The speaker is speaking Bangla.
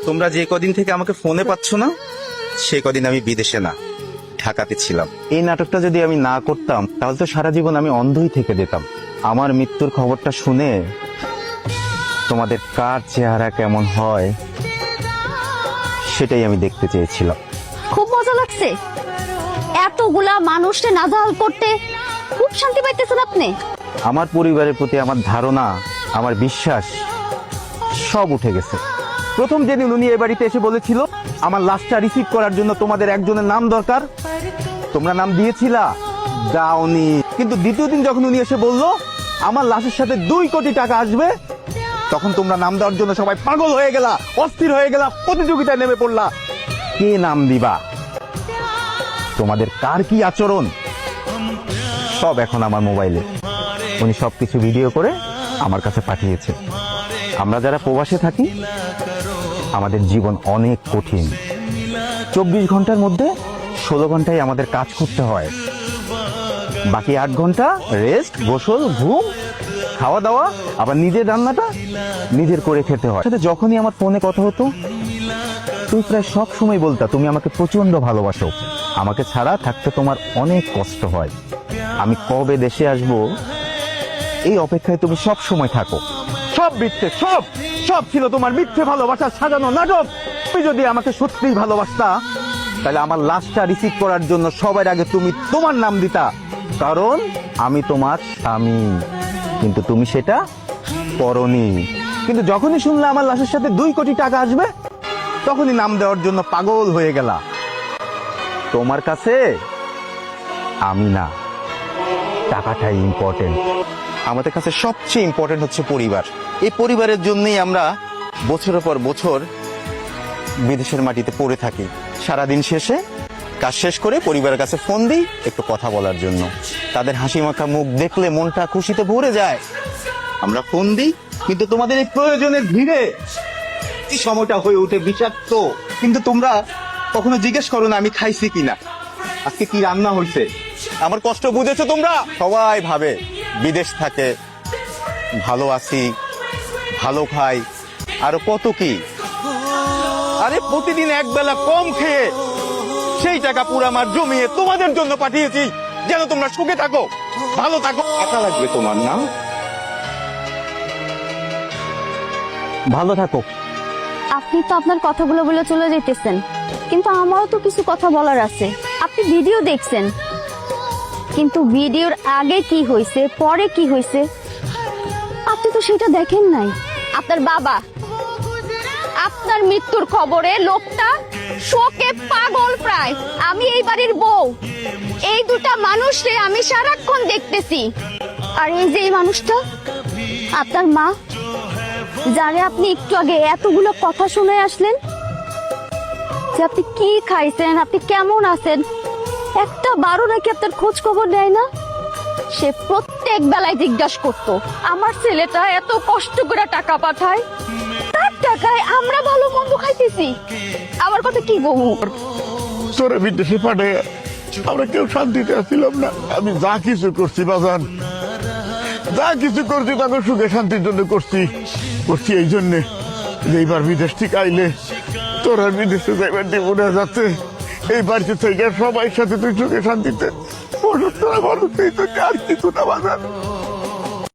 তোমরা যে কদিন থেকে আমাকে ফোনে পাচ্ছ না, সে কদিন আমি বিদেশে না, ঢাকাতে ছিলাম। এই নাটকটা যদি আমি না করতাম তাহলে তো সারা জীবন আমি অন্ধই থেকে যেতাম। আমার মৃত্যুর খবরটা শুনে তোমাদের কার চেহারা কেমন হয় সেটাই আমি দেখতে চেয়েছিলাম। খুব মজা লাগছে এতগুলা মানুষকে নাজাল করতে। খুব শান্তি পাইতেছেন আপনি? আমার পরিবারের প্রতি আমার ধারণা, আমার বিশ্বাস সব উঠে গেছে। প্রথম যেদিন উনি এই বাড়িতে এসে বলেছিল আমার লাশটা রিসিভ করার জন্য তোমাদের একজনের নাম দরকার, তোমরা নাম দিয়েছিলা, দাওনি। কিন্তু দ্বিতীয় দিন যখন উনি এসে বলল আমার লাশের সাথে 2 কোটি টাকা আসবে, তখন তোমরা নাম দেওয়ার জন্য সবাই পাগল হয়ে গেলা, অস্থির হয়ে গেলা, প্রতিযোগিতায় নেমে পড়লা কে নাম দিবা। তোমাদের কার কি আচরণ সব এখন আমার মোবাইলে। উনি সবকিছু ভিডিও করে আমার কাছে পাঠিয়েছে। আমরা যারা প্রবাসে থাকি আমাদের জীবন অনেক কঠিন। 24 ঘন্টার মধ্যে 16 ঘন্টায় আমাদের কাজ করতে হয়, বাকি 8 ঘন্টা রেস্ট, গোসল, ঘুম, খাওয়া দাওয়া, আবার নিজের রান্নাটা নিজের করে খেতে হয়। সাথে যখনই আমার ফোনে কথা হতো তুই প্রায় সব সময় বলতা তুমি আমাকে প্রচন্ড ভালোবাসো, আমাকে ছাড়া থাকতে তোমার অনেক কষ্ট হয়, আমি কবে দেশে আসবো এই অপেক্ষায় তুমি সব সময় থাকো। সব মিথ্যে, সব সব ছিল তোমার মিথ্যে ভালোবাসা, সাজানো নাটক। তুমি যদি আমাকে সত্যিই ভালোবাসতা তাহলে আমার লাশটা রিসিভ করার জন্য সবার আগে তুমি তোমার নাম দিতা, কারণ আমি তোমার স্বামী। কিন্তু তুমি সেটা করনি। কিন্তু যখনই শুনলে আমার লাশের সাথে 2 কোটি টাকা আসবে তখনই নাম দেওয়ার জন্য পাগল হয়ে গেলা। তোমার কাছে আমি না, টাকাটাই ইম্পর্টেন্ট। আমাদের কাছে সবচেয়ে ইম্পর্টেন্ট হচ্ছে পরিবার। এই পরিবারের জন্যই আমরা বছরের পর বছর বিদেশের মাটিতে পড়ে থাকি। সারাদিন শেষে কাজ শেষ করে পরিবারের কাছে ফোন দিই একটু কথা বলার জন্য। তাদের হাসি মাখা মুখ দেখলে মনটা খুশিতে ভরে যায়। আমরা ফোন দিই, কিন্তু তোমাদের এই প্রয়োজনের ভিড়ে এই সময়টা হয়ে ওঠে বিষাক্ত। কিন্তু তোমরা কখনো জিজ্ঞেস করো না আমি খাইছি কিনা, আজকে কি রান্না হয়েছে। আমার কষ্ট বুঝেছো তোমরা? সবাই ভাবে বিদেশ থাকে, ভালো আছি, ভালো খাই, আরো কত কি। আরে প্রতিদিন একবেলা কম খেয়ে সেই টাকা পুরো আমার জমিয়ে তোমাদের জন্য পাঠিয়েছি, যেন তোমরা সুখে থাকো, ভালো থাকো। টাকা লাগবে তোমার না? ভালো থাকো। আপনি তো আপনার কথাগুলো বলে চলে যেতেছেন, কিন্তু আমারও তো কিছু কথা বলার আছে। আপনি ভিডিও দেখছেন, কিন্তু ভিডিওর আগে কি হয়েছে পরে কি হয়েছে আপনি তো সেটা দেখেন নাই। আপনার বাবা আপনার মৃত্যুর খবরে লোকটা শোকে পাগল প্রায়। আমি এই বাড়ির বউ, এই দুটা মানুষকে আমি সারাক্ষণ দেখতেছি। আর এই যে এই মানুষটা আপনার মা, যারে আপনি একটু আগে এতগুলো কথা শুনে আসলেন, যে আপনি কি খাইছেন, আপনি কেমন আছেন, একটা বারো নাকি আপনার খোঁজ খবর নেয় না। সে প্রত্যেক বেলায় জিজ্ঞাসা করতো আমার ছেলেটা এত কষ্ট করে টাকা পাঠায়, তার টাকায় আমরা ভালো মন্দ খাইতেছি। আমার কথা কি বলবো? তোরে বিদেশে পাঠায় আমরা কেউ শান্তিতে আসছিলাম না। আমি যা কিছু করছি বাজান, যা কিছু করছি তাকে সুখে শান্তির জন্য করছি এই জন্যে যে এইবার বিদেশ থেকে আইলে তোর আর বিদেশে যাইবার দিয়ে মনে যাচ্ছে এই বাড়িতে থেকে সবাই সাথে তুই সুখে শান্তিতে আর কিছু না বাজান।